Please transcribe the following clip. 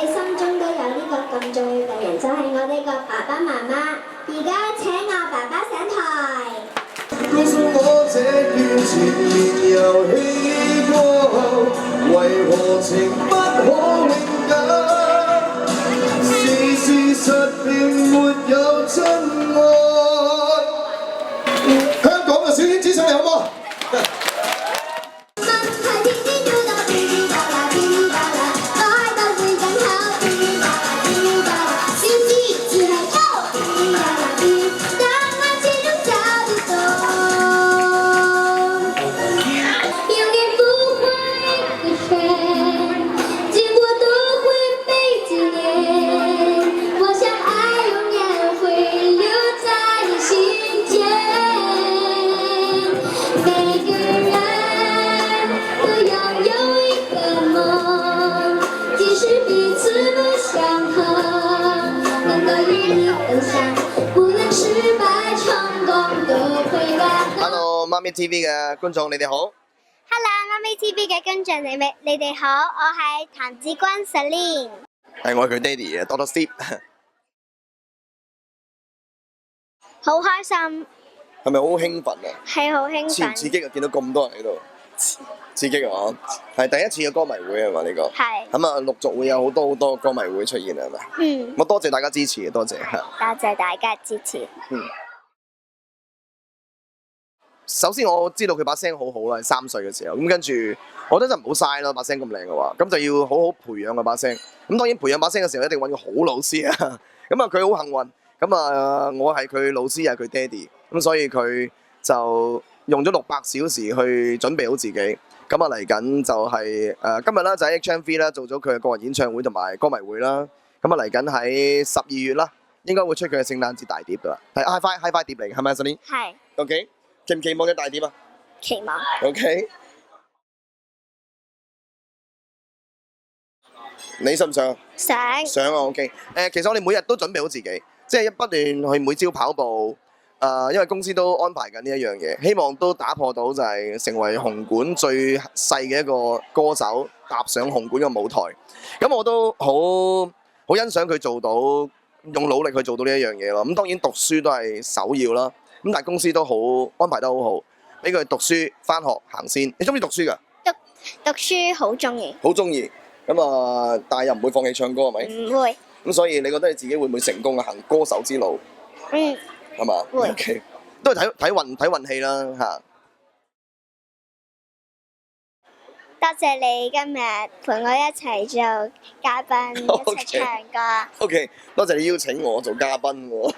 哋心中都有呢個咁重要嘅人，就係我哋個爸爸媽媽。而家請我爸爸上台。告訴我這段前面遊戲過後，為何情不可永久？是事實並沒有真愛。香港嘅小圈子上嚟好唔好？Hello， 媽咪 TV 嘅觀眾，你哋好。Hello， 媽咪 TV 嘅觀眾，你哋好，我係譚志君 Celine。係我係佢爹哋嘅 Doctor Steve。好開心，係咪好興奮啊？係好興奮。刺激啊！見到咁多人喺度，刺激啊！係第一次嘅歌迷會係嘛？呢個係。咁啊，陸續會有好多歌迷會出現係咪？嗯。我多謝大家支持，多謝。多謝大家支持。嗯。首先我知道佢把聲好好啦，3歲嘅時候，咁跟住我覺得就唔好嘥啦，把聲咁靚嘅話，咁就要好好培養嗰把聲。咁當然培養把聲嘅時候一定揾個好老師啊。咁啊佢好幸運，咁啊我係佢老師係佢爹哋，咁所以佢就用咗600小時去準備好自己。咁啊嚟緊就係今日啦，就喺 HMV 啦做咗佢嘅個人演唱會同埋歌迷會啦。咁啊嚟緊喺12月啦，應該會出佢嘅聖誕節大碟㗎啦，係 Hi-Fi 碟嚟嘅，係咪啊 Celine？係。OK。期唔期望嘅大碟啊？期望。OK。你想唔想？想。想啊 OK。其實我哋每日都準備好自己，即係不斷去每朝跑步。因為公司都安排緊呢一樣嘢，希望都打破到就係成為紅館最細嘅一個歌手踏上紅館嘅舞台。咁我都好欣賞佢做到，用努力去做到呢一樣嘢咯。咁當然讀書都係首要啦。咁但係公司都好安排得好好，俾佢讀書、返學行先。你中唔中意讀書㗎？讀書好中意。好中意。咁啊，但係又唔會放棄唱歌係咪？唔會。咁所以你覺得你自己會唔會成功啊？行歌手之路？嗯。係嘛？會。Okay. 都係睇運氣啦嚇。多謝你今日陪我一齊做嘉賓，一齊唱歌。OK，多謝你邀請我做嘉賓喎。